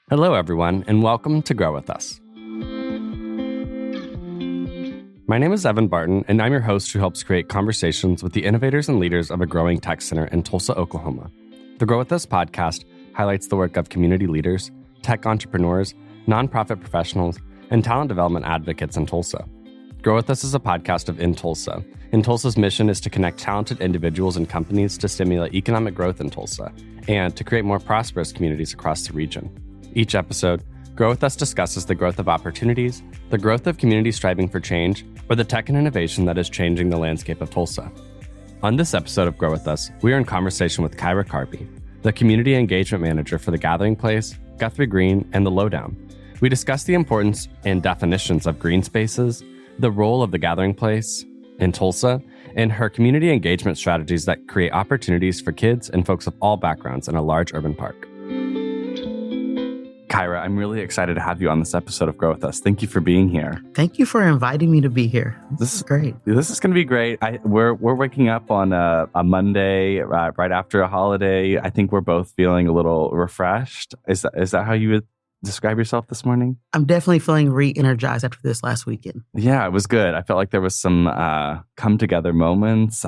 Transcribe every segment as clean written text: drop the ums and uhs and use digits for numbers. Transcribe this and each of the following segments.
Hello, everyone, and welcome to Grow With Us. My name is Evan Barton, and I'm your host who helps create conversations with the innovators and leaders of a growing tech center in Tulsa, Oklahoma. The Grow With Us podcast highlights the work of community leaders, tech entrepreneurs, nonprofit professionals, and talent development advocates in Tulsa. Grow With Us is a podcast of In Tulsa, and Tulsa's mission is to connect talented individuals and companies to stimulate economic growth in Tulsa and to create more prosperous communities across the region. Each episode, Grow With Us discusses the growth of opportunities, the growth of communities striving for change, or the tech and innovation that is changing the landscape of Tulsa. On this episode of Grow With Us, we are in conversation with Kyra Carby, the Community Engagement Manager for the Gathering Place, Guthrie Green, and the Lowdown. We discuss the importance and definitions of green spaces, the role of the Gathering Place in Tulsa, and her community engagement strategies that create opportunities for kids and folks of all backgrounds in a large urban park. Kyra, I'm really excited to have you on this episode of Grow With Us. Thank you for being here. Thank you for inviting me to be here. This is great. This is going to be great. We're waking up on a Monday right after a holiday. I think we're both feeling a little refreshed. Is that how you would describe yourself this morning? I'm definitely feeling re-energized after this last weekend. Yeah, it was good. I felt like there was some come together moments.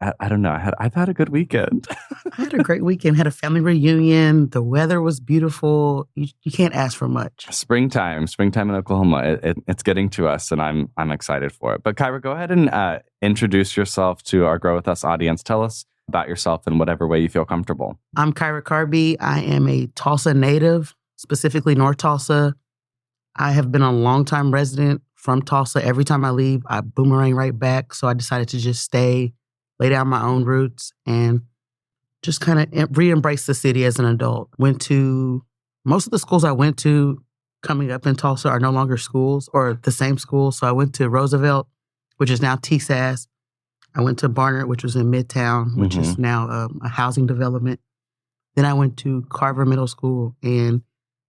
I don't know. I've had a good weekend. I had a great weekend. Had a family reunion. The weather was beautiful. You can't ask for much. Springtime in Oklahoma. It's getting to us, and I'm excited for it. But Kyra, go ahead and introduce yourself to our Grow With Us audience. Tell us about yourself in whatever way you feel comfortable. I'm Kyra Carby. I am a Tulsa native, specifically North Tulsa. I have been a longtime resident from Tulsa. Every time I leave, I boomerang right back. So I decided to just stay, lay down my own roots, and just kind of re-embrace the city as an adult. Most of the schools I went to coming up in Tulsa are no longer schools or the same schools. So I went to Roosevelt, which is now TSAS. I went to Barnard, which was in Midtown, which is now a housing development. Then I went to Carver Middle School and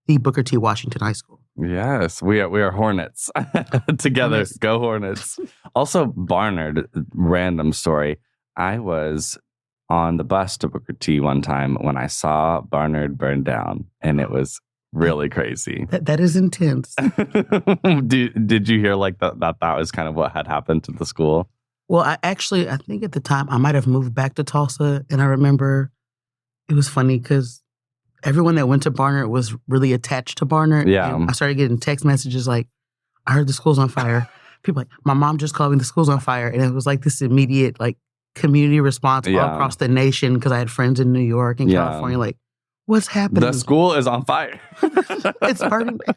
the Booker T. Washington High School. Yes, we are Hornets together. Hornets. Go Hornets. Also, Barnard, random story. I was on the bus to Booker T one time when I saw Barnard burn down, and it was really crazy. That is intense. Did you hear like that was kind of what had happened to the school? Well, I think at the time I might have moved back to Tulsa, and I remember it was funny because everyone that went to Barnard was really attached to Barnard. Yeah. And I started getting text messages like, I heard the school's on fire. People like, my mom just called me, the school's on fire. And it was like this immediate like community response all across the nation because I had friends in New York and California like, what's happening? The school is on fire. It's burning down.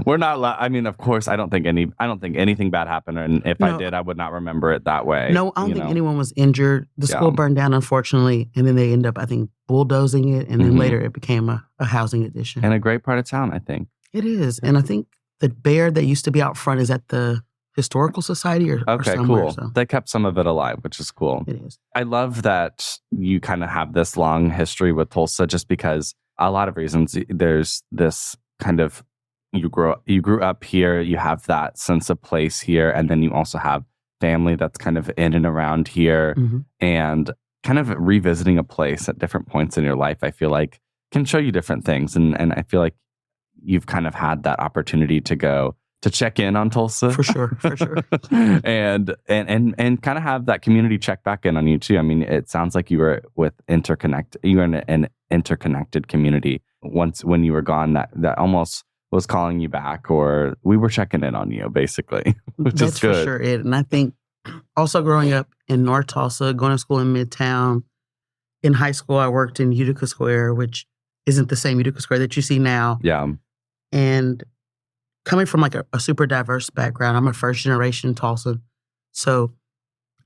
We're not. I mean, of course, I don't think anything bad happened, and if I did, I would not remember it that way. No, I don't think anyone was injured. The school burned down, unfortunately, and then they ended up, I think, bulldozing it, and then later it became a housing addition. And a great part of town, I think. It is, and I think the bear that used to be out front is at the Historical Society or somewhere. Cool. So. They kept some of it alive, which is cool. It is. I love that you kind of have this long history with Tulsa, just because a lot of reasons. There's this kind of you grew up here, you have that sense of place here, and then you also have family that's kind of in and around here, and kind of revisiting a place at different points in your life, I feel like can show you different things, and I feel like you've kind of had that opportunity to go to check in on Tulsa. For sure. and kind of have that community check back in on you too. I mean, it sounds like you were in an interconnected community once when you were gone that almost was calling you back, or we were checking in on you, basically, which is good. That's for sure it. And I think also growing up in North Tulsa, going to school in Midtown, in high school, I worked in Utica Square, which isn't the same Utica Square that you see now. Yeah. And coming from like a super diverse background, I'm a first generation Tulsa. So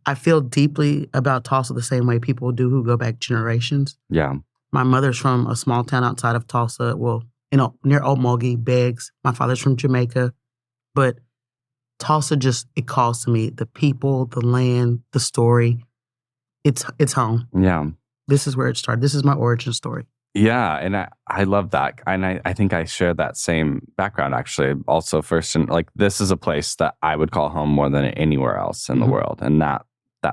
I feel deeply about Tulsa the same way people do who go back generations. Yeah. My mother's from a small town outside of Tulsa. Well, near Okmulgee, Beggs. My father's from Jamaica. But Tulsa it calls to me. The people, the land, the story. It's home. Yeah. This is where it started. This is my origin story. Yeah, and I love that. And I think I share that same background, actually. Also, first, and like, this is a place that I would call home more than anywhere else in the world. And that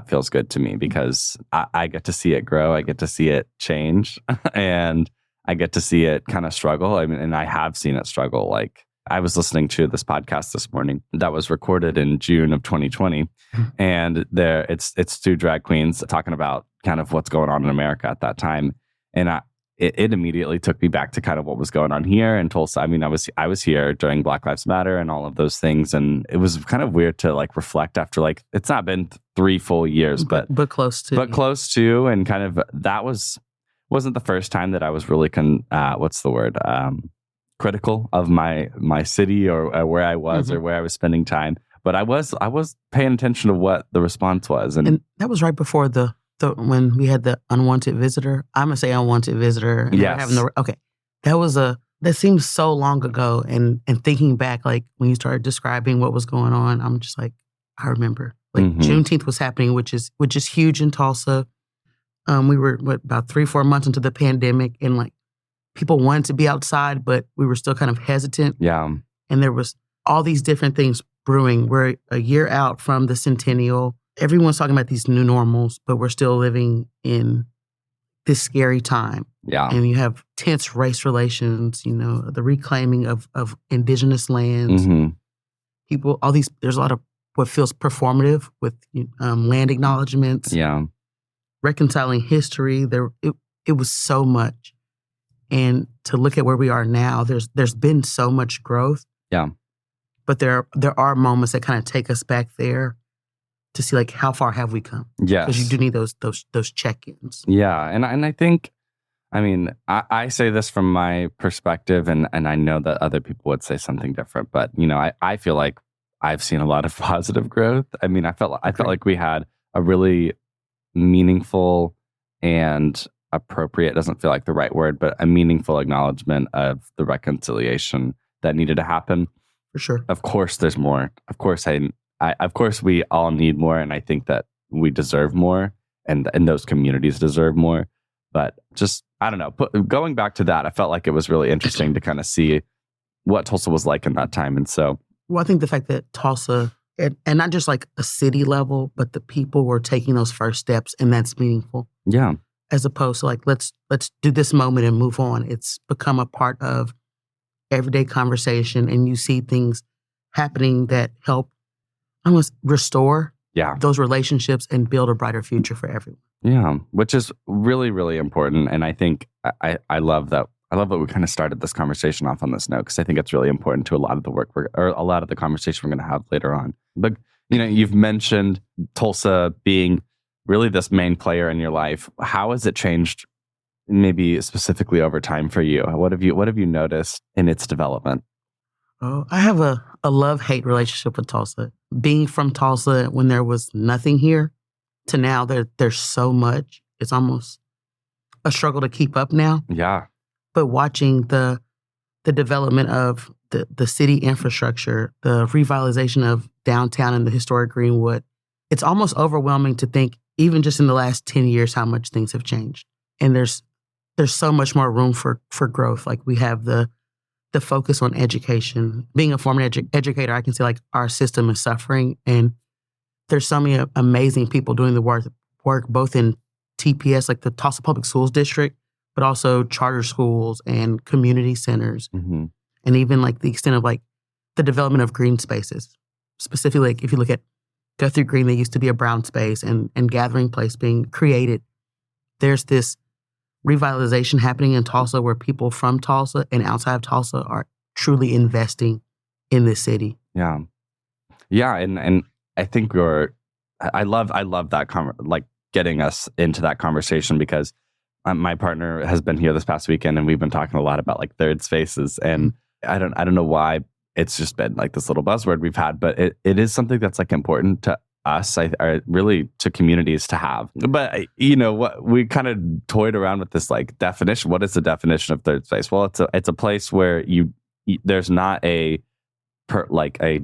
feels good to me because I get to see it grow. I get to see it change. And I get to see it kind of struggle. I mean, and I have seen it struggle. Like I was listening to this podcast this morning that was recorded in June of 2020, and it's two drag queens talking about kind of what's going on in America at that time, and it immediately took me back to kind of what was going on here in Tulsa. I mean, I was here during Black Lives Matter and all of those things, and it was kind of weird to like reflect after like it's not been 3 full years, but close to, and kind of that wasn't the first time that I was really critical of my city or where I was or where I was spending time. But I was paying attention to what the response was, and that was right before when we had the unwanted visitor. I'm gonna say unwanted visitor. Yes. That seems so long ago. And thinking back, like when you started describing what was going on, I'm just like, I remember. Like Juneteenth was happening, which is huge in Tulsa. We were about 3-4 months into the pandemic, and like people wanted to be outside, but we were still kind of hesitant. Yeah. And there was all these different things brewing. We're a year out from the centennial. Everyone's talking about these new normals, but we're still living in this scary time. Yeah. And you have tense race relations, the reclaiming of indigenous lands. People, there's a lot of what feels performative with land acknowledgements. Yeah. Reconciling history. It was so much. And to look at where we are now, there's been so much growth. Yeah. But there are moments that kind of take us back there to see like how far have we come. Yes. Because you do need those check-ins. Yeah. And I think, I mean, I say this from my perspective, and I know that other people would say something different, but I feel like I've seen a lot of positive growth. I mean, I felt like we had a really meaningful and appropriate, doesn't feel like the right word, but a meaningful acknowledgement of the reconciliation that needed to happen. For sure. Of course, there's more. Of course, of course, we all need more, and I think that we deserve more, and those communities deserve more. But just, I don't know. Going back to that, I felt like it was really interesting to kind of see what Tulsa was like in that time. And so, well, I think the fact that Tulsa, and not just like a city level, but the people were taking those first steps, and that's meaningful. Yeah. As opposed to like, let's do this moment and move on. It's become a part of everyday conversation, and you see things happening that help almost restore those relationships and build a brighter future for everyone. Yeah, which is really, really important. And I think I love that. I love that we kind of started this conversation off on this note, because I think it's really important to a lot of the work or a lot of the conversation we're going to have later on. But, you've mentioned Tulsa being really this main player in your life. How has it changed, maybe specifically over time for you? What have you noticed in its development? Oh, I have a love-hate relationship with Tulsa. Being from Tulsa when there was nothing here to now there's so much. It's almost a struggle to keep up now. Yeah. But watching the development of the city infrastructure, the revitalization of downtown and the historic Greenwood, it's almost overwhelming to think, even just in the last 10 years, how much things have changed. And there's so much more room for growth. Like we have the focus on education. Being a former educator, I can see like our system is suffering, and there's so many amazing people doing the work both in TPS, like the Tulsa Public Schools District, but also charter schools and community centers. And even like the extent of like the development of green spaces. Specifically, like if you look at Guthrie Green, they used to be a brown space and gathering place being created. There's this revitalization happening in Tulsa where people from Tulsa and outside of Tulsa are truly investing in this city. Yeah. Yeah. And I think I love that, like getting us into that conversation, because my partner has been here this past weekend, and we've been talking a lot about like third spaces, and I don't know why it's just been like this little buzzword we've had, but it is something that's like important to us, really to communities to have. But what we kind of toyed around with this like definition. What is the definition of third space? Well, it's a place where there's not a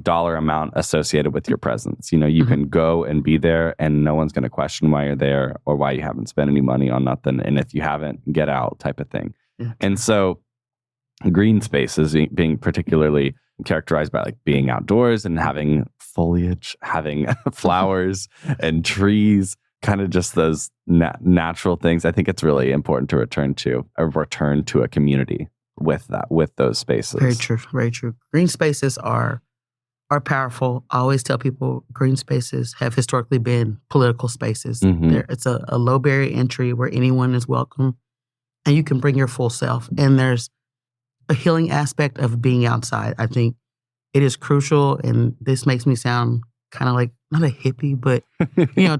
dollar amount associated with your presence. You can go and be there, and no one's going to question why you're there or why you haven't spent any money on nothing. And if you haven't, get out, type of thing. Yeah. And so green spaces being particularly characterized by like being outdoors and having foliage, having flowers and trees, kind of just those natural things. I think it's really important to return to a community with those spaces. Very true. Very true. Green spaces are powerful. I always tell people green spaces have historically been political spaces. It's a low barrier entry where anyone is welcome and you can bring your full self. And there's a healing aspect of being outside. I think it is crucial. And this makes me sound kind of like, not a hippie, but,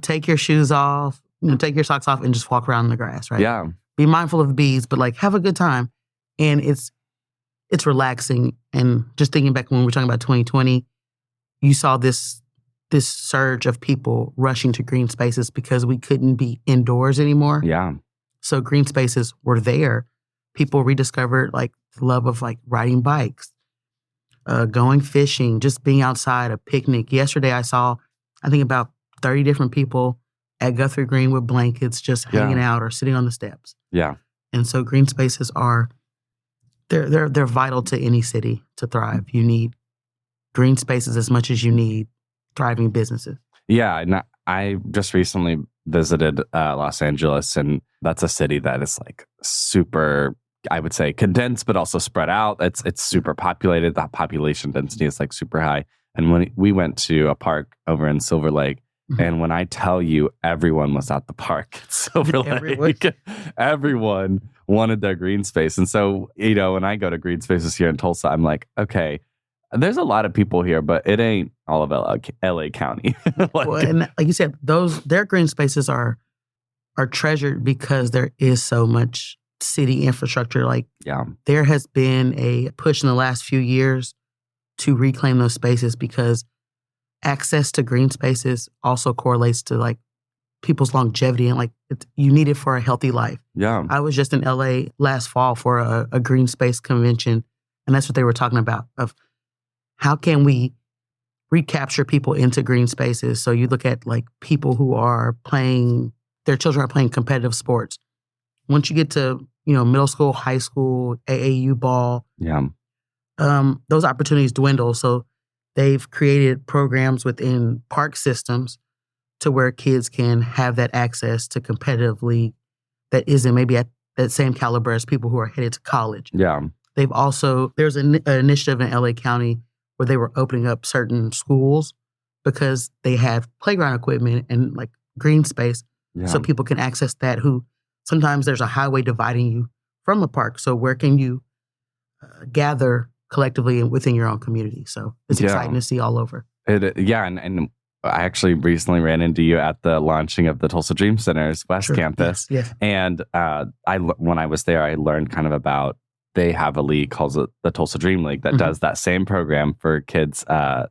take your shoes off, take your socks off and just walk around in the grass, right? Yeah. Be mindful of the bees, but like have a good time. And it's relaxing. And just thinking back when we were talking about 2020, you saw this surge of people rushing to green spaces because we couldn't be indoors anymore. Yeah. So green spaces were there. People rediscovered like the love of like riding bikes, going fishing, just being outside, a picnic. Yesterday I saw, I think about 30 different people at Guthrie Green with blankets just hanging out or sitting on the steps. Yeah. And so green spaces they're vital to any city to thrive. You need green spaces as much as you need thriving businesses. Yeah. And I just recently visited Los Angeles, and that's a city that is like super, I would say, condensed, but also spread out. It's super populated. The population density is like super high. And when we went to a park over in Silver Lake, and when I tell you everyone was at the park at Silver Lake, everyone wanted their green space. And so, when I go to green spaces here in Tulsa, I'm like, okay, there's a lot of people here, but it ain't all of LA County. And like you said, their green spaces are treasured because there is so much city infrastructure. Like, there has been a push in the last few years to reclaim those spaces because access to green spaces also correlates to like people's longevity and like you need it for a healthy life. Yeah. I was just in LA last fall for a green space convention, and that's what they were talking about of how can we recapture people into green spaces? So you look at like people who are their children are playing competitive sports. Once you get to, middle school, high school, AAU ball, those opportunities dwindle. So they've created programs within park systems to where kids can have that access to competitive league that isn't maybe at that same caliber as people who are headed to college. Yeah. There's an initiative in LA County where they were opening up certain schools because they have playground equipment and like green space so people can access that who sometimes there's a highway dividing you from a park. So where can you gather collectively within your own community? So it's exciting to see all over. And I actually recently ran into you at the launching of the Tulsa Dream Center's West Campus. Yes. And when I was there, I learned kind of about, they have a league called the Tulsa Dream League that does that same program for kids. I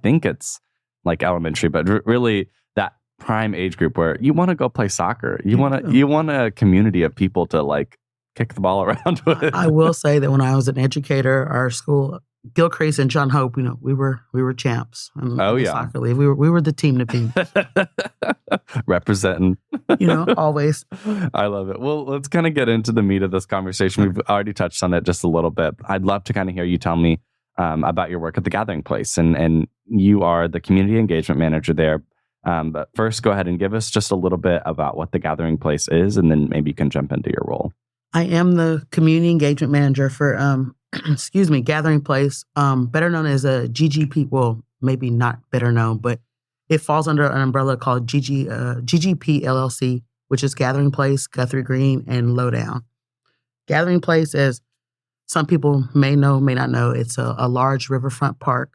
think it's like elementary, but really that prime age group where you want to go play soccer. You want a community of people to like kick the ball around with. I will say that when I was an educator, our school, Gilcrease and John Hope, we were champs. In the soccer league. We were the team to beat. Representing. Always. I love it. Well, let's kind of get into the meat of this conversation. We've already touched on it just a little bit. I'd love to kind of hear you tell me about your work at the Gathering Place, and you are the community engagement manager there. But first, go ahead and give us just a little bit about what the Gathering Place is, and then maybe you can jump into your role. I am the community engagement manager for Gathering Place, better known as a GGP. Well, maybe not better known, but it falls under an umbrella called GGP LLC, which is Gathering Place, Guthrie Green, and Lowdown. Gathering Place, as some people may know, may not know, it's a large riverfront park,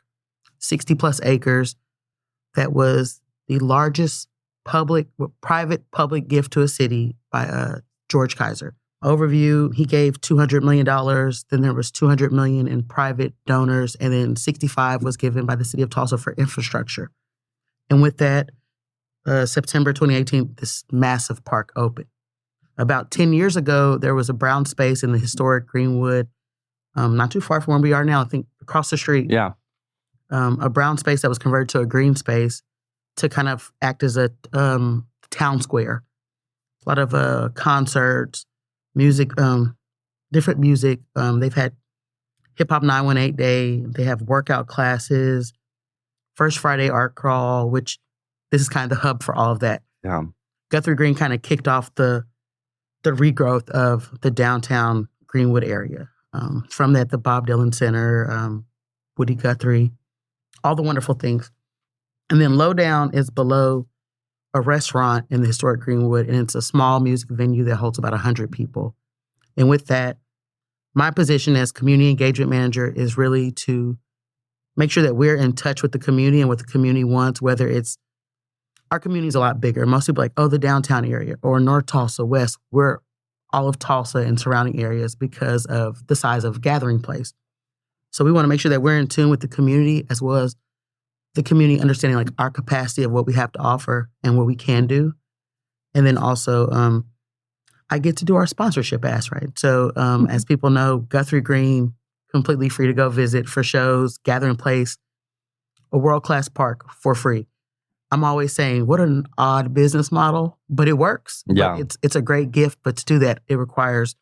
60 plus acres, that was the largest private public gift to a city by George Kaiser. Overview, he gave $200 million. Then there was $200 million in private donors, and then 65 was given by the city of Tulsa for infrastructure. And with that, September 2018, this massive park opened. About 10 years ago, there was a brown space in the historic Greenwood, not too far from where we are now, I think across the street. Yeah. A brown space that was converted to a green space to kind of act as a town square. A lot of concerts, music, different music. They've had Hip Hop 918 Day. They have workout classes, First Friday Art Crawl, which this is kind of the hub for all of that. Yeah. Guthrie Green kind of kicked off the regrowth of the downtown Greenwood area. From that, the Bob Dylan Center, Woody Guthrie, all the wonderful things. And then Lowdown is below a restaurant in the historic Greenwood, and it's a small music venue that holds about 100 people. And with that, my position as community engagement manager is really to make sure that we're in touch with the community and what the community wants, whether it's our community is a lot bigger. Most people are like, oh, the downtown area or North Tulsa, West. We're all of Tulsa and surrounding areas because of the size of Gathering Place. So we want to make sure that we're in tune with the community as well as the community understanding like our capacity of what we have to offer and what we can do. And then also, I get to do our sponsorship ask, right? So as people know, Guthrie Green, completely free to go visit for shows, Gathering Place, a world-class park for free. I'm always saying, what an odd business model, but it works. Yeah. But it's a great gift, but to do that, it requires,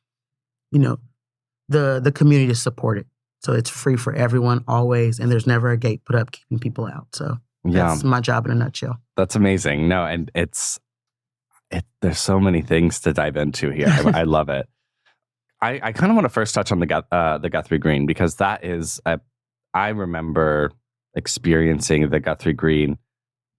the community to support it. So it's free for everyone always, and there's never a gate put up keeping people out. So that's my job in a nutshell. That's amazing. No, and there's so many things to dive into here. I love it. I kind of want to first touch on the Guthrie Green because that is, I remember experiencing the Guthrie Green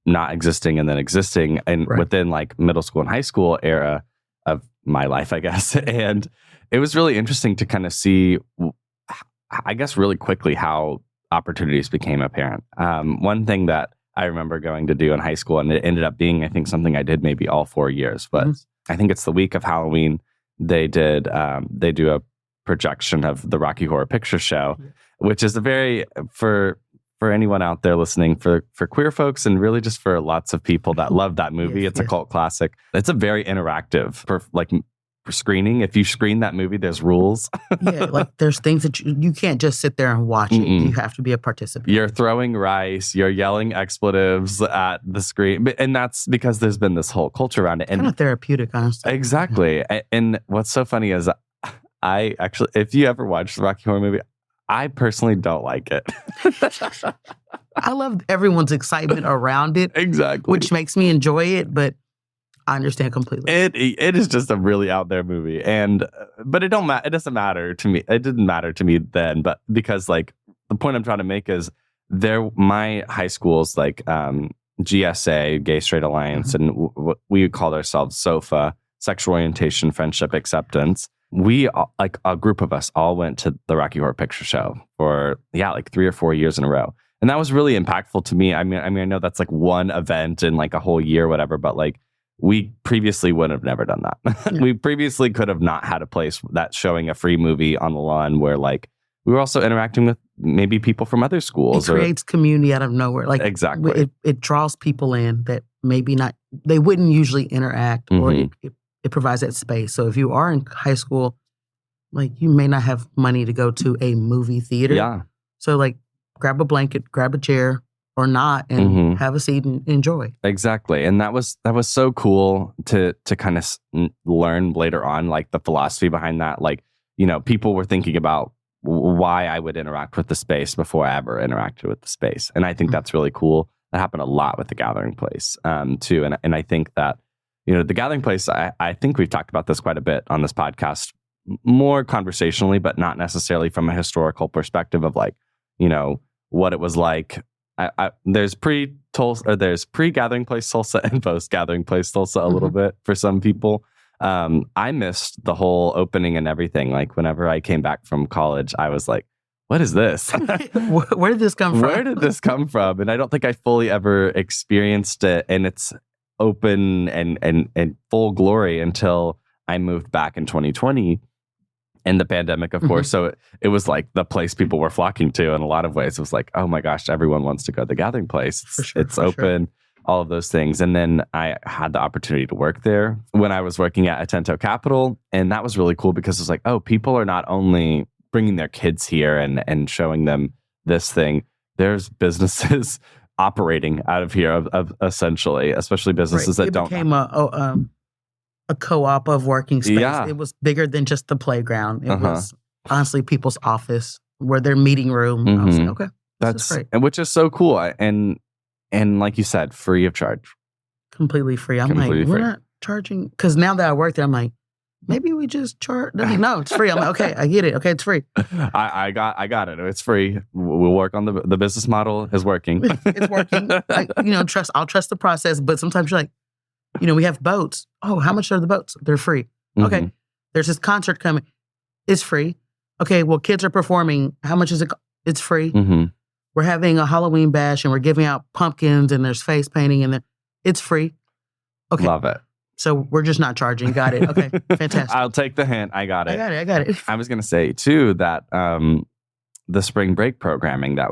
not existing and then existing and within like middle school and high school era of my life, I guess. And it was really interesting to kind of see, I guess, really quickly how opportunities became apparent. One thing that I remember going to do in high school, and it ended up being, I think, something I did maybe all 4 years, but I think it's the week of Halloween, they do a projection of the Rocky Horror Picture Show, which is a very, for anyone out there listening, for queer folks and really just for lots of people that love that movie. It's a cult classic. It's a very interactive for screening. If you screen that movie, there's rules. Like there's things that you can't just sit there and watch it. You have to be a participant. You're throwing rice, you're yelling explateles at the screen. And that's because there's been this whole culture around it. And kind of therapeutic, honestly. Exactly. And what's so funny is I actually, if you ever watch the Rocky Horror movie, I personally don't like it. I love everyone's excitement around it. Exactly. Which makes me enjoy it, but I understand completely. It is just a really out there movie. But it doesn't matter to me. It didn't matter to me then, but because like the point I'm trying to make is my high school's like GSA, Gay Straight Alliance, and we called ourselves SOFA, Sexual Orientation, Friendship, Acceptance. We, like a group of us, all went to the Rocky Horror Picture Show for, like 3 or 4 years in a row. And that was really impactful to me. I mean, I know that's like one event in like a whole year or whatever, but like we previously would have never done that. We previously could have not had a place that's showing a free movie on the lawn where like we were also interacting with maybe people from other schools. It creates community out of nowhere. Like exactly. It draws people in that maybe they wouldn't usually interact, or it provides that space. So if you are in high school, like you may not have money to go to a movie theater. Yeah. So like grab a blanket, grab a chair or not, and have a seat and enjoy. Exactly. And that was so cool to kind of learn later on, like the philosophy behind that. Like, people were thinking about why I would interact with the space before I ever interacted with the space. And I think that's really cool. That happened a lot with the Gathering Place too. And I think that, the Gathering Place, I think we've talked about this quite a bit on this podcast, more conversationally, but not necessarily from a historical perspective of like, what it was like. There's pre-Tulsa, there's pre-Gathering Place Tulsa and post-Gathering Place Tulsa a little bit for some people. I missed the whole opening and everything. Like whenever I came back from college, I was like, what is this? Where did this come from? Where did this come from? And I don't think I fully ever experienced it in its open and full glory until I moved back in 2020 and the pandemic, of course. So it was like the place people were flocking to in a lot of ways. It was like, oh my gosh, everyone wants to go to the Gathering Place. It's open, all of those things. And then I had the opportunity to work there when I was working at Atento Capital. And that was really cool because it's like, oh, people are not only bringing their kids here and showing them this thing. There's businesses operating out of here of essentially, especially businesses that don't. It became a co-op of working space. Yeah. It was bigger than just the playground. It was honestly people's office, where their meeting room. I was like, okay, that's great. And which is so cool. And like you said, free of charge. Completely free. I'm Completely like, free. we're not charging. Because now that I work there, I'm like, maybe we just charge. They're like, no, it's free. I'm like, okay, I get it. Okay, it's free. I got it. It's free. We'll work on the business model is working. It's working. Like, I'll trust the process. But sometimes you're like, we have boats. Oh, how much are the boats? They're free. Okay. Mm-hmm. There's this concert coming. It's free. Okay, well, kids are performing. How much is it? It's free. Mm-hmm. We're having a Halloween bash and we're giving out pumpkins and there's face painting and it's free. Okay. Love it. So we're just not charging. Got it. Okay. Fantastic. I'll take the hint. I got it. I got it. I was going to say too that the spring break programming that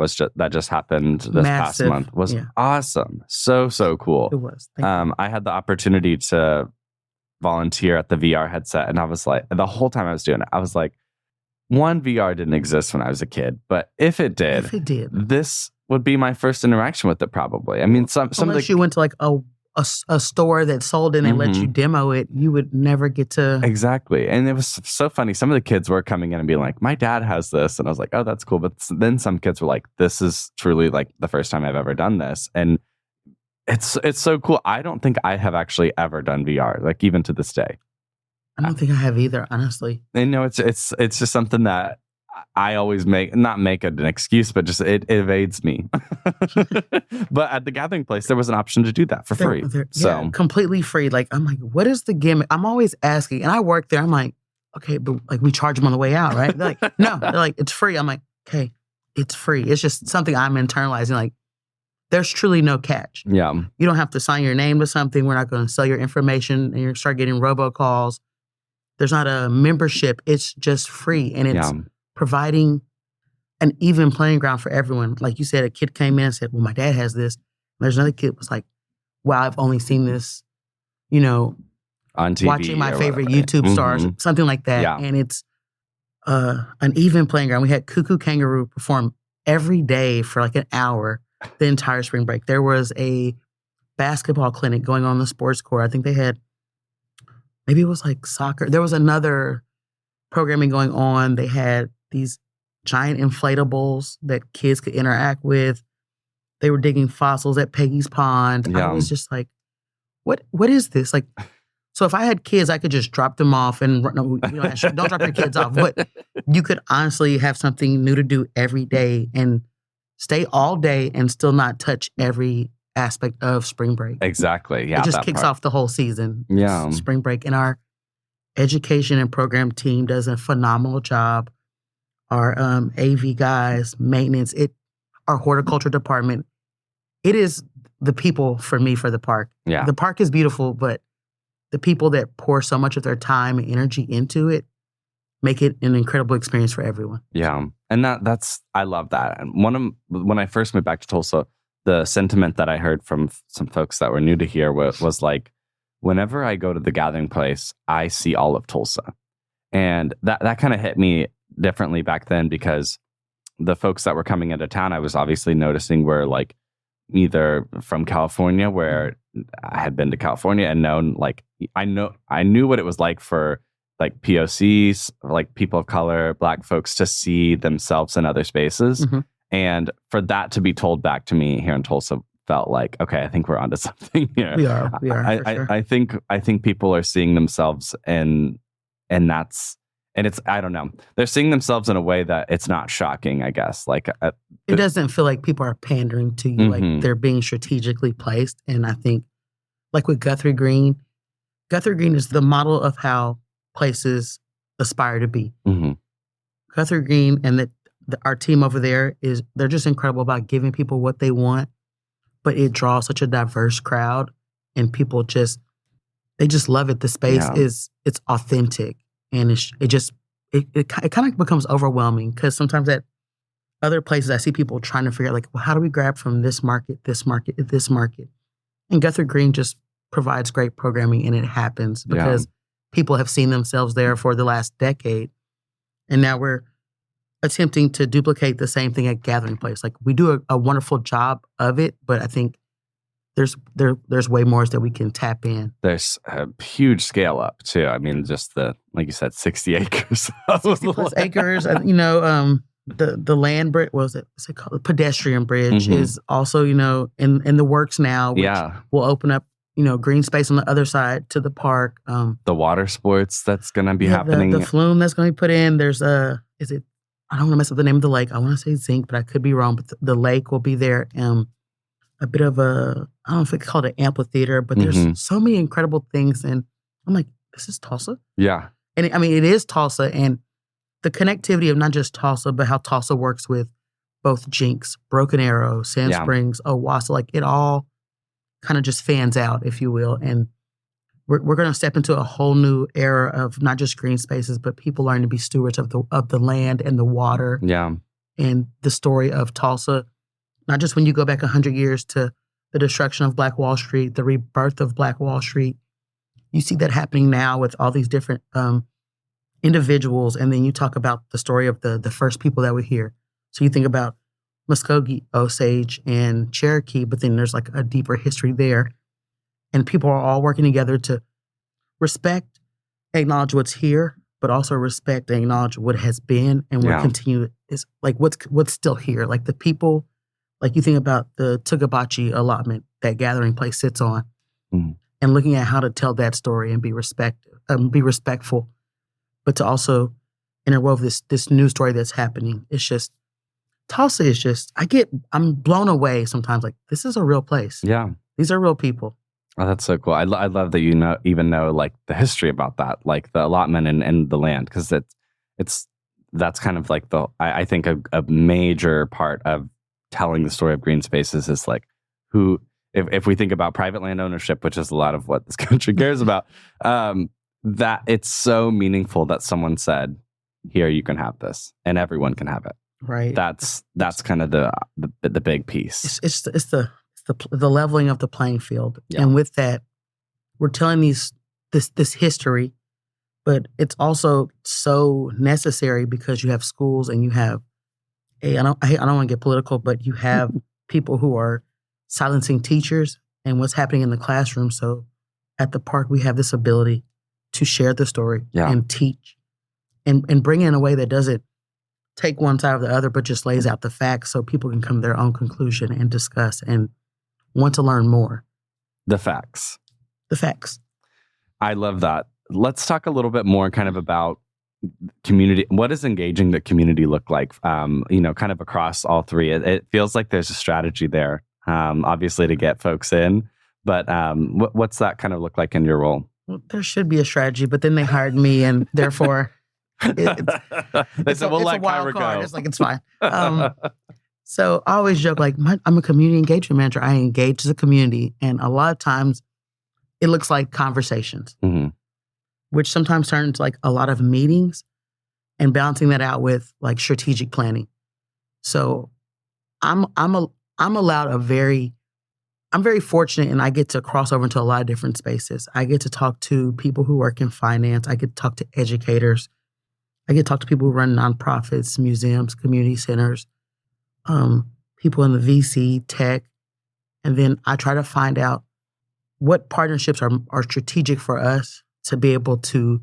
just happened this past month was awesome. So cool. It was. I had the opportunity to volunteer at the VR headset, and I was like, the whole time I was doing it, I was like, one, VR didn't exist when I was a kid, but if it did, this would be my first interaction with it. Probably. I mean, unless you went to like a store that sold it and let you demo it, you would never get to. Exactly. And it was so funny. Some of the kids were coming in and being like, my dad has this. And I was like, oh, that's cool. But then some kids were like, this is truly like the first time I've ever done this. And it's so cool. I don't think I have actually ever done VR, like even to this day. I don't think I have either, honestly. And it's just something that I always not make an excuse, but just it evades me. But at the gathering place, there was an option to do that for free. So completely free. Like, I'm like, what is the gimmick? I'm always asking, and I work there. I'm like, okay, but like we charge them on the way out, right? They're like, no, they're like, it's free. I'm like, okay, it's free. It's just something I'm internalizing. Like, there's truly no catch. Yeah, you don't have to sign your name to something. We're not going to sell your information, and you start getting robocalls. There's not a membership. It's just free, and it's providing an even playing ground for everyone. Like you said, a kid came in and said, well, my dad has this. And there's another kid was like, wow, I've only seen this, on TV, watching my favorite YouTube stars, something like that. Yeah. And it's an even playing ground. We had Cuckoo Kangaroo perform every day for like an hour, the entire spring break. There was a basketball clinic going on the sports court. I think they had, maybe it was like soccer. There was another programming going on. They had these giant inflatables that kids could interact with. They were digging fossils at Peggy's Pond. Yeah. I was just like, what is this? Like, so if I had kids, I could just drop them off and don't drop your kids off. But you could honestly have something new to do every day and stay all day and still not touch every aspect of spring break. Exactly. Yeah. It just kicks off the whole season. Yeah. Spring break. And our education and program team does a phenomenal job. Our AV guys, maintenance, our horticulture department. It is the people for me for the park. Yeah. The park is beautiful, but the people that pour so much of their time and energy into it make it an incredible experience for everyone. Yeah. And I love that. And when I first moved back to Tulsa, the sentiment that I heard from some folks that were new to here was like, whenever I go to the gathering place, I see all of Tulsa. And that kind of hit me differently back then because the folks that were coming into town, I was obviously noticing were like either from California, where I had been to California and known, like, I knew what it was like for like POCs, like people of color, Black folks to see themselves in other spaces. Mm-hmm. And for that to be told back to me here in Tulsa felt like, okay, I think we're onto something here. We are. Sure. I think people are seeing themselves and it's, I don't know, they're seeing themselves in a way that it's not shocking, I guess. Like it doesn't feel like people are pandering to you, mm-hmm. like they're being strategically placed. And I think, like with Guthrie Green is the model of how places aspire to be. Mm-hmm. Guthrie Green and our team over there they're just incredible about giving people what they want, but it draws such a diverse crowd, and people they just love it. The space it's authentic. And it kind of becomes overwhelming because sometimes at other places I see people trying to figure out, like, well, how do we grab from this market, this market, this market? And Guthrie Green just provides great programming, and it happens because people have seen themselves there for the last decade. And now we're attempting to duplicate the same thing at Gathering Place. Like, we do a wonderful job of it, but I think there's way more that we can tap in. There's a huge scale up too. I mean, just like you said, 60 acres. 60 plus acres. The land bridge, what's it called? The pedestrian bridge mm-hmm. is also, in the works now, which will open up green space on the other side to the park. The water sports that's going to be happening. The flume that's going to be put in. There's I don't want to mess up the name of the lake. I want to say Zinc, but I could be wrong. But the lake will be there. A bit of I don't know if it's called an amphitheater, but there's so many incredible things. And I'm like, this is Tulsa? Yeah. And it is Tulsa. And the connectivity of not just Tulsa, but how Tulsa works with both Jinx, Broken Arrow, Sand Springs, Owasso, like it all kind of just fans out, if you will. And we're going to step into a whole new era of not just green spaces, but people learning to be stewards of the land and the water. Yeah. And the story of Tulsa, not just when you go back 100 years to the destruction of Black Wall Street, the rebirth of Black Wall Street. You see that happening now with all these different individuals. And then you talk about the story of the first people that were here. So you think about Muskogee, Osage, and Cherokee, but then there's like a deeper history there. And people are all working together to respect, acknowledge what's here, but also respect and acknowledge what has been and what continue is like what's still here. Like the people, like you think about the Tugabachi allotment that Gathering Place sits on, and looking at how to tell that story and be respectful, but to also interwove this new story that's happening. It's just Tulsa is just I'm blown away sometimes. Like this is a real place. Yeah, these are real people. Oh, that's so cool. I love that even know like the history about that, like the allotment and the land, because that's kind of like I think a major part of telling the story of green spaces is like who, if we think about private land ownership, which is a lot of what this country cares about, that it's so meaningful that someone said, here, you can have this and everyone can have it. Right. That's kind of the big piece. It's the leveling of the playing field. Yeah. And with that, we're telling this history, but it's also so necessary because you have schools and you have I don't want to get political, but you have people who are silencing teachers and what's happening in the classroom. So at the park, we have this ability to share the story and teach and bring it in a way that doesn't take one side or the other, but just lays out the facts so people can come to their own conclusion and discuss and want to learn more. The facts. I love that. Let's talk a little bit more kind of about community. What does engaging the community look like, kind of across all three? It feels like there's a strategy there, obviously, to get folks in. But what's that kind of look like in your role? Well, there should be a strategy, but then they hired me, and therefore they said, "We'll let Kyra go." It's like, it's fine. So I always joke, like, I'm a community engagement manager. I engage the community, and a lot of times it looks like conversations, which sometimes turn into like a lot of meetings, and balancing that out with like strategic planning. So I'm very fortunate, and I get to cross over into a lot of different spaces. I get to talk to people who work in finance. I get to talk to educators. I get to talk to people who run nonprofits, museums, community centers, people in the VC, tech. And then I try to find out what partnerships are strategic for us to be able to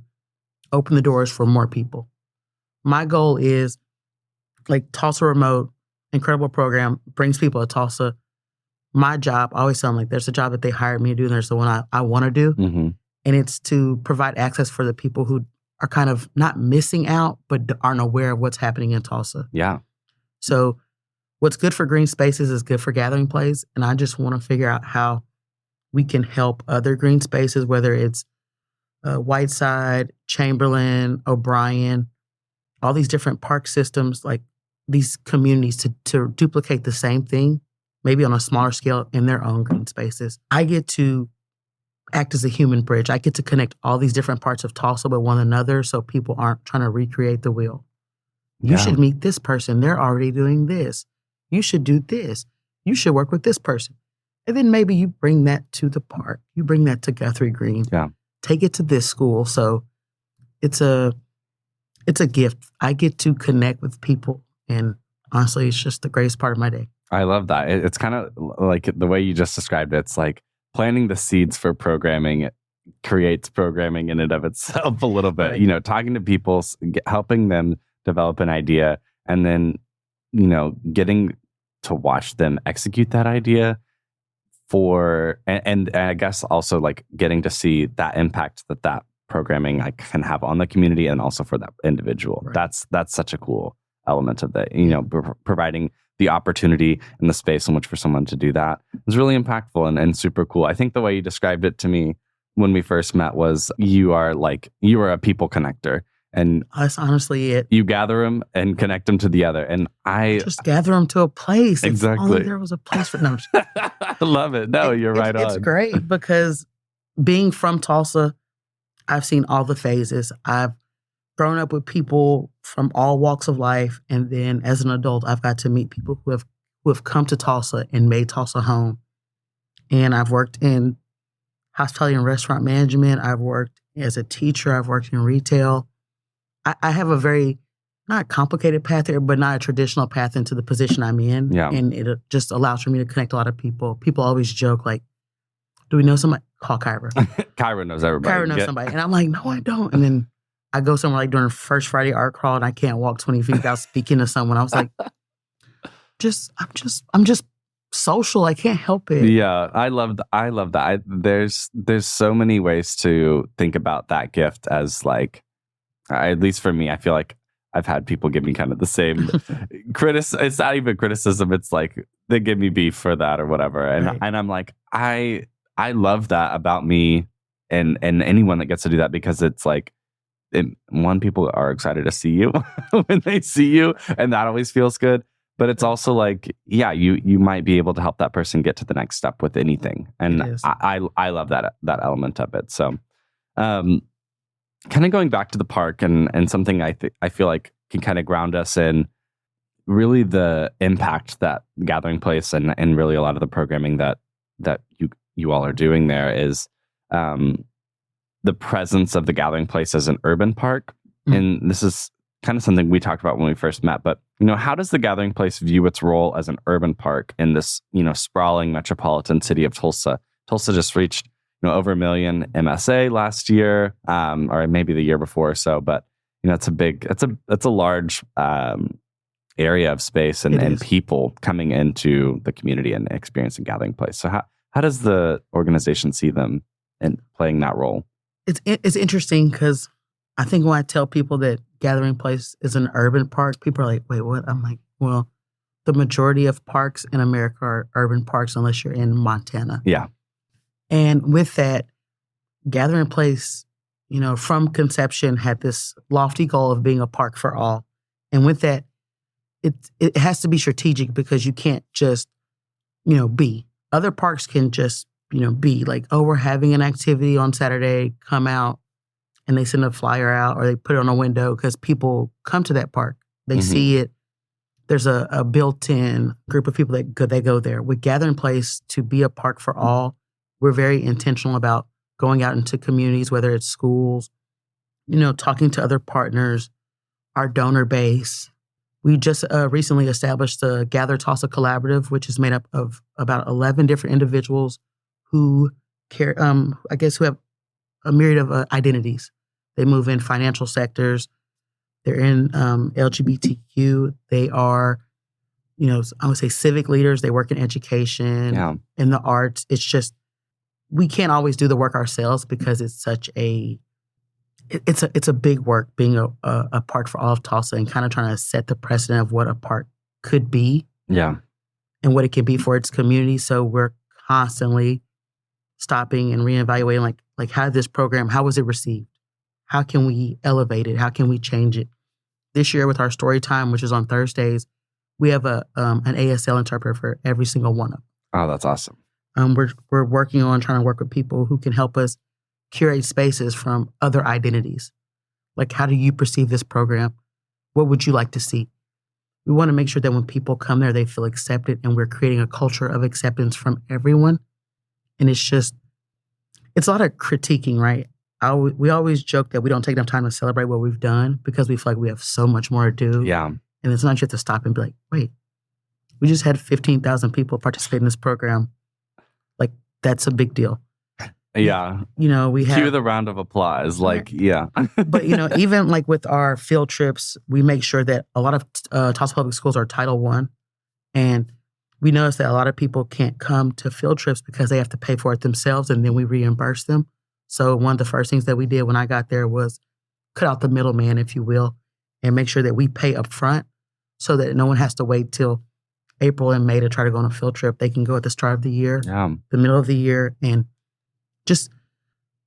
open the doors for more people. My goal is like Tulsa Remote, incredible program, brings people to Tulsa. My job, I always tell them, like, there's a job that they hired me to do, and there's the one I want to do. And it's to provide access for the people who are kind of not missing out, but aren't aware of what's happening in Tulsa. Yeah. So what's good for green spaces is good for Gathering Place. And I just want to figure out how we can help other green spaces, whether it's Whiteside, Chamberlain, O'Brien, all these different park systems, like these communities to duplicate the same thing, maybe on a smaller scale in their own green spaces. I get to act as a human bridge. I get to connect all these different parts of Tulsa with one another so people aren't trying to recreate the wheel. You should meet this person. They're already doing this. You should do this. You should work with this person. And then maybe you bring that to the park. You bring that to Guthrie Green. Yeah. Take it to this school. So it's a gift. I get to connect with people. And honestly, it's just the greatest part of my day. I love that. It's kind of like the way you just described it. It's like planting the seeds for programming creates programming in and of itself a little bit. Right. Talking to people, helping them develop an idea, and then, getting to watch them execute that idea and I guess also like getting to see that impact that programming like can have on the community and also for that individual. Right. That's such a cool element of that, providing the opportunity and the space in which for someone to do that is really impactful and super cool. I think the way you described it to me when we first met was you are a people connector. And that's honestly it. You gather them and connect them to the other. And I just gather them to a place. Exactly. If only there was a place for them. I love it. No, you're right on. It's great because being from Tulsa, I've seen all the phases. I've grown up with people from all walks of life. And then as an adult, I've got to meet people who have come to Tulsa and made Tulsa home. And I've worked in hospitality and restaurant management. I've worked as a teacher. I've worked in retail. I have a very, not complicated path here, but not a traditional path into the position I'm in. Yeah. And it just allows for me to connect a lot of people. People always joke like, do we know somebody? Call Kyra. Kyra knows everybody. Kyra knows somebody. And I'm like, no, I don't. And then I go somewhere like during First Friday art crawl and I can't walk 20 feet without speaking to someone. I was like, I'm just social. I can't help it. Yeah, I love that. There's so many ways to think about that gift as like, at least for me, I feel like I've had people give me kind of the same it's not even criticism. It's like they give me beef for that or whatever. And Right. And I'm like, I love that about me and anyone that gets to do that because it's like, people are excited to see you when they see you. And that always feels good. But it's also like, yeah, you might be able to help that person get to the next step with anything. And I love that element of it. So, kind of going back to the park and something I feel like can kind of ground us in really the impact that Gathering Place and really a lot of the programming that you all are doing there is the presence of the Gathering Place as an urban park. Mm-hmm. And this is kind of something we talked about when we first met, but how does the Gathering Place view its role as an urban park in this, sprawling metropolitan city of Tulsa? Tulsa just reached over 1 million MSA last year, or maybe the year before or so. But it's a large area of space and people coming into the community and experiencing Gathering Place. So how does the organization see them in playing that role? It's interesting because I think when I tell people that Gathering Place is an urban park, people are like, "Wait, what?" I'm like, "Well, the majority of parks in America are urban parks, unless you're in Montana." Yeah. And with that, Gathering Place, from conception had this lofty goal of being a park for all. And with that, it has to be strategic because you can't just, be. Other parks can just, be like, oh, we're having an activity on Saturday, come out, and they send a flyer out or they put it on a window because people come to that park. They Mm-hmm. see it. There's a built-in group of people that go there. With Gathering Place, to be a park for all, we're very intentional about going out into communities, whether it's schools, talking to other partners, our donor base. We just recently established the Gather Tulsa Collaborative, which is made up of about 11 different individuals who care, who have a myriad of identities. They move in financial sectors. They're in LGBTQ. They are, I would say civic leaders. They work in education, in the arts. It's just, we can't always do the work ourselves because it's such it's a big work being a park for all of Tulsa and kind of trying to set the precedent of what a park could be. Yeah. And what it can be for its community. So we're constantly stopping and reevaluating like how this program, how was it received? How can we elevate it? How can we change it? This year with our story time, which is on Thursdays, we have an ASL interpreter for every single one of them. Oh, that's awesome. We're working on trying to work with people who can help us curate spaces from other identities. Like, how do you perceive this program? What would you like to see? We want to make sure that when people come there, they feel accepted, and we're creating a culture of acceptance from everyone. And it's a lot of critiquing, right? We always joke that we don't take enough time to celebrate what we've done because we feel like we have so much more to do. Yeah. And it's not you have to stop and be like, wait, we just had 15,000 people participate in this program. Like, that's a big deal. Yeah. We have... Cue the round of applause. Like, yeah. But, even like with our field trips, we make sure that a lot of Tulsa Public Schools are Title I. And we noticed that a lot of people can't come to field trips because they have to pay for it themselves, and then we reimburse them. So one of the first things that we did when I got there was cut out the middleman, if you will, and make sure that we pay up front so that no one has to wait till April and May to try to go on a field trip. They can go at the start of the year, the middle of the year, and just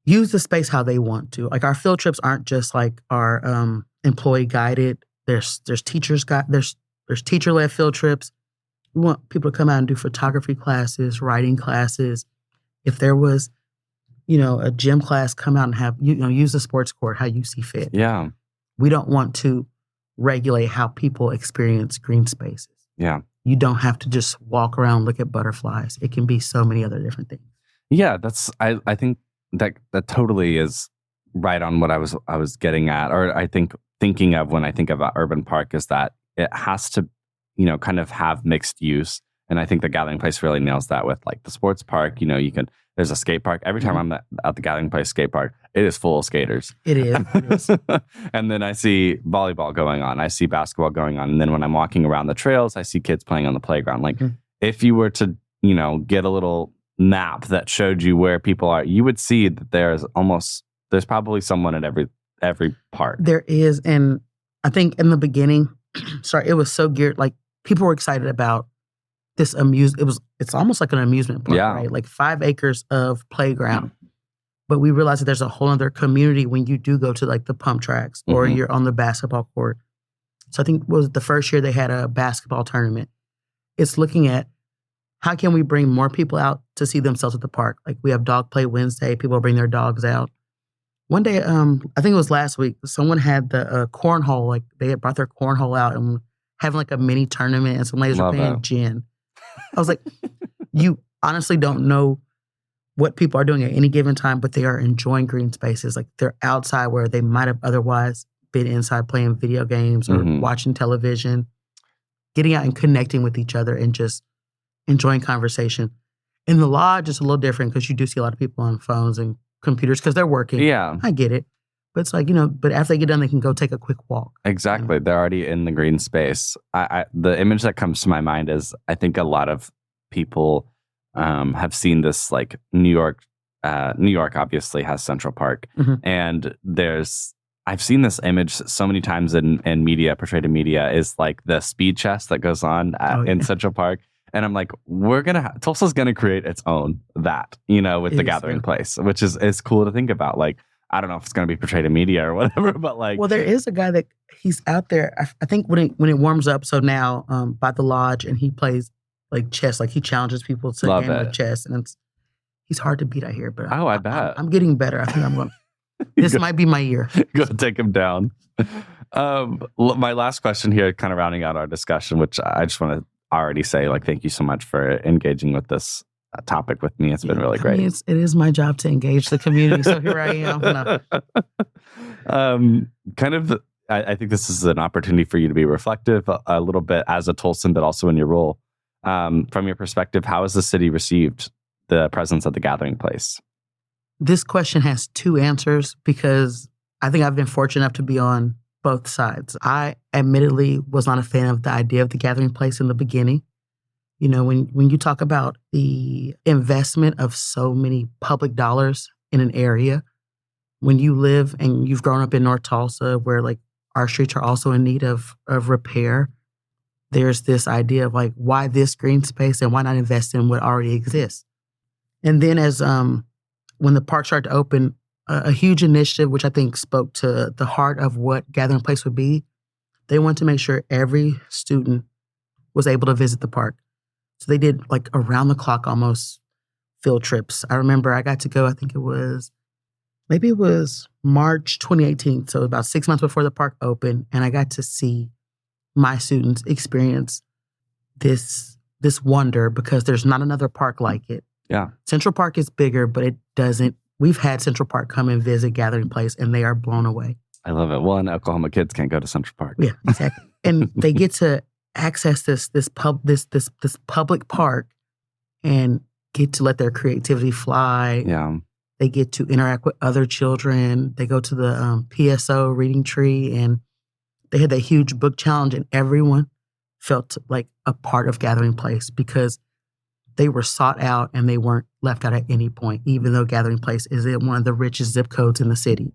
use the space how they want to. Like our field trips aren't just like our employee guided. There's teacher-led field trips. We want people to come out and do photography classes, writing classes. If there was, a gym class, come out and have, use the sports court how you see fit. Yeah. We don't want to regulate how people experience green spaces. Yeah. You don't have to just walk around, look at butterflies. It can be so many other different things. Yeah, I think that totally is right on what I was getting at, or I think thinking of when I think about urban park is that it has to, kind of have mixed use. And I think the Gathering Place really nails that with like the sports park. There's a skate park. Every time I'm at the Gathering Place skate park, it is full of skaters. It is. And then I see volleyball going on. I see basketball going on. And then when I'm walking around the trails, I see kids playing on the playground. Like if you were to, get a little map that showed you where people are, you would see that there's probably someone at every park. There is. And I think in the beginning, it was so geared, like people were excited about this it's almost like an amusement park, right? Like 5 acres of playground. But we realized that there's a whole other community when you do go to like the pump tracks or you're on the basketball court. So I think it was the first year they had a basketball tournament. It's looking at how can we bring more people out to see themselves at the park? Like we have Dog Play Wednesday. People bring their dogs out. One day, I think it was last week, someone had the cornhole, like they had brought their cornhole out and having like a mini tournament and some ladies were playing gin. I was like, you honestly don't know what people are doing at any given time, but they are enjoying green spaces. Like they're outside where they might have otherwise been inside playing video games or watching television, getting out and connecting with each other and just enjoying conversation. In the lodge, it's a little different because you do see a lot of people on phones and computers because they're working. Yeah. I get it. But it's like, but after they get done, they can go take a quick walk. Exactly. They're already in the green space. The image that comes to my mind is I think a lot of people have seen this, like New York obviously has Central Park. And I've seen this image so many times in media, portrayed in media, is like the speed chess that goes on in Central Park. And I'm like, Tulsa's going to create its own with the Gathering Place, which is cool to think about. Like, I don't know if it's going to be portrayed in media or whatever, but like... Well, there is a guy that he's out there, I think when it warms up, so now by the lodge, and he plays like chess, like he challenges people to a game of chess. And he's hard to beat, I hear. But I bet. I'm getting better. I think I'm going this might be my year. Go take him down. My last question here, kind of rounding out our discussion, which I just want to already say, like, thank you so much for engaging with this topic with me. It's been really great. It is my job to engage the community, so here I am. I think this is an opportunity for you to be reflective a little bit as a Tulsan, but also in your role. From your perspective, how has the city received the presence of the Gathering Place? This question has 2 answers because I think I've been fortunate enough to be on both sides. I admittedly was not a fan of the idea of the Gathering Place in the beginning. When you talk about the investment of so many public dollars in an area, when you live and you've grown up in North Tulsa where like our streets are also in need of repair, there's this idea of like, why this green space and why not invest in what already exists? And then as when the park started to open, a huge initiative, which I think spoke to the heart of what Gathering Place would be, they wanted to make sure every student was able to visit the park. So they did like around the clock almost field trips. I remember I got to go, I think it was March 2018. So about 6 months before the park opened. And I got to see my students experience this wonder because there's not another park like it. Yeah. Central Park is bigger, but it doesn't. We've had Central Park come and visit Gathering Place and they are blown away. I love it. Well, and Oklahoma kids can't go to Central Park. Yeah, exactly. And they get to access this public park and get to let their creativity fly. Yeah. They get to interact with other children. They go to the PSO reading tree and they had that huge book challenge and everyone felt like a part of Gathering Place because they were sought out and they weren't left out at any point, even though Gathering Place is in one of the richest zip codes in the city.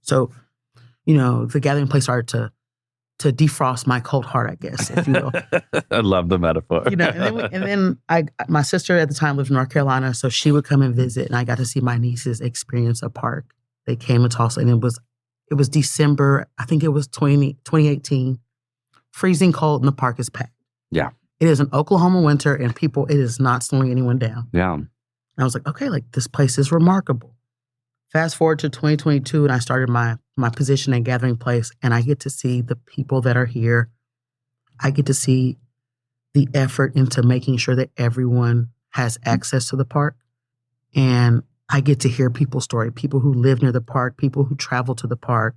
So, the Gathering Place started to defrost my cold heart, I guess, if you will. I love the metaphor. and then my sister at the time lived in North Carolina, so she would come and visit, and I got to see my nieces experience a park. They came to Tulsa, and it was December, I think it was 2018, freezing cold, and the park is packed. Yeah. It is an Oklahoma winter, and it is not slowing anyone down. Yeah. And I was like, okay, this place is remarkable. Fast forward to 2022, and I started my position at Gathering Place, and I get to see the people that are here. I get to see the effort into making sure that everyone has access to the park. And I get to hear people's story, people who live near the park, people who travel to the park,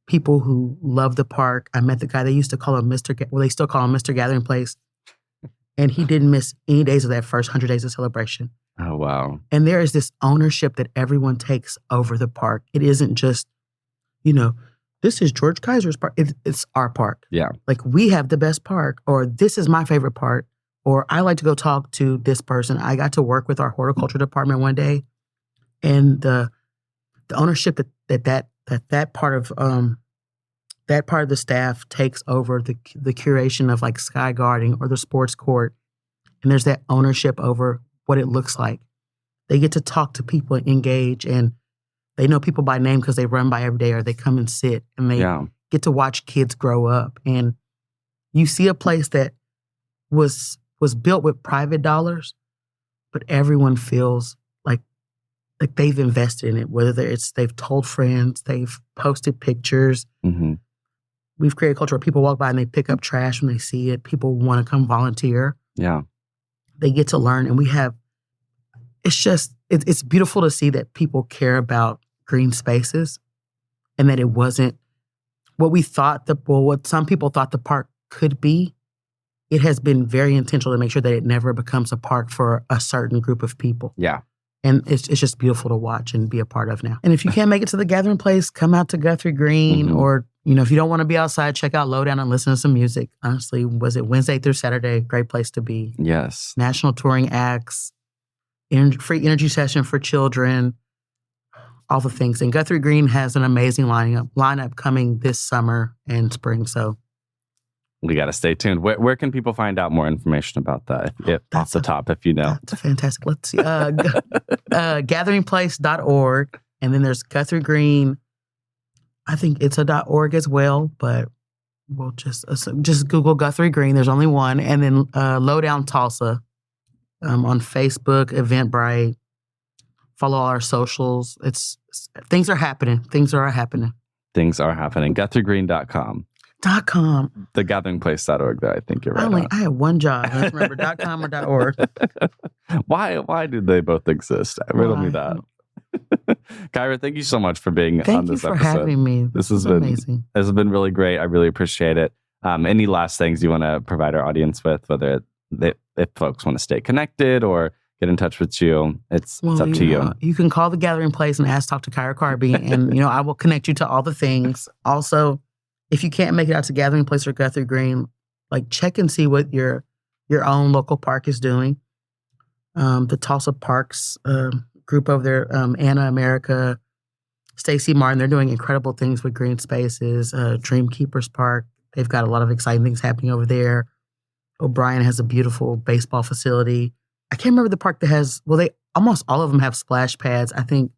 people who love the park. I met the guy, they used to call him they still call him Mr. Gathering Place. And he didn't miss any days of that first 100 days of celebration. Oh, wow. And there is this ownership that everyone takes over the park. It isn't just, this is George Kaiser's park. It's our park. Yeah. We have the best park, or this is my favorite part, or I like to go talk to this person. I got to work with our horticulture department one day, and the ownership that part of the staff takes over the curation of sky guarding or the sports court, and there's that ownership over what it looks like. They get to talk to people and engage, and they know people by name because they run by every day or they come and sit, and they get to watch kids grow up. And you see a place that was built with private dollars, but everyone feels like they've invested in it, whether they've told friends, they've posted pictures. Mm-hmm. We've created a culture where people walk by and they pick up trash when they see it. People want to come volunteer. Yeah. They get to learn, and it's beautiful to see that people care about green spaces, and that it wasn't what we thought what some people thought the park could be. It has been very intentional to make sure that it never becomes a park for a certain group of people. Yeah. And it's just beautiful to watch and be a part of now. And if you can't make it to the Gathering Place, come out to Guthrie Green, mm-hmm. or, if you don't want to be outside, check out Lowdown and listen to some music. Honestly, was it Wednesday through Saturday? Great place to be. Yes. National touring acts, free energy session for children, all the things. And Guthrie Green has an amazing lineup coming this summer and spring. So we got to stay tuned. Where can people find out more information about that? Off the top, if you know. That's fantastic. Let's see. Gatheringplace.org. And then there's Guthrie Green. I think it's a .org as well, but we'll just Google Guthrie Green. There's only one. And then Lowdown Tulsa on Facebook, Eventbrite. Follow all our socials. Things are happening. GuthrieGreen.com. TheGatheringPlace.org, though. I think you're right. I had one job. I just remember .com or .org. Why do they both exist? Riddle me that. Kyra, thank you so much for being on this episode. Thank you for having me. This has been amazing. This has been really great. I really appreciate it. Any last things you want to provide our audience with, whether if folks want to stay connected or get in touch with you, it's up to you. You can call the Gathering Place and talk to Kyra Carby, and I will connect you to all the things. Also, if you can't make it out to Gathering Place or Guthrie Green, check and see what your own local park is doing. The Tulsa Parks group over there, Anna America, Stacy Martin, they're doing incredible things with green spaces. Dreamkeepers Park, they've got a lot of exciting things happening over there. O'Brien has a beautiful baseball facility. I can't remember the park that has, almost all of them have splash pads. I think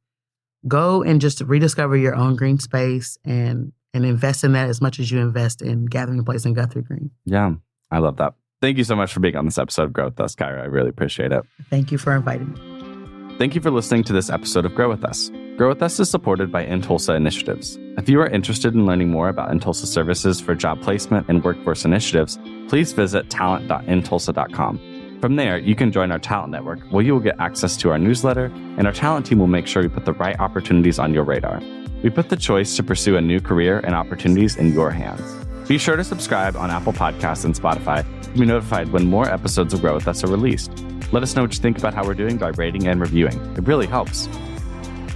go and just rediscover your own green space and invest in that as much as you invest in Gathering Place and Guthrie Green. Yeah, I love that. Thank you so much for being on this episode of Grow With Us, Kyra. I really appreciate it. Thank you for inviting me. Thank you for listening to this episode of Grow With Us. Grow With Us is supported by InTulsa Initiatives. If you are interested in learning more about InTulsa services for job placement and workforce initiatives, please visit talent.intulsa.com. From there, you can join our talent network, where you will get access to our newsletter, and our talent team will make sure we put the right opportunities on your radar. We put the choice to pursue a new career and opportunities in your hands. Be sure to subscribe on Apple Podcasts and Spotify to be notified when more episodes of Grow With Us are released. Let us know what you think about how we're doing by rating and reviewing. It really helps.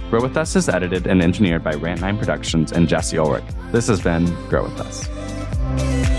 Grow With Us is edited and engineered by Rant9 Productions and Jesse Ulrich. This has been Grow With Us.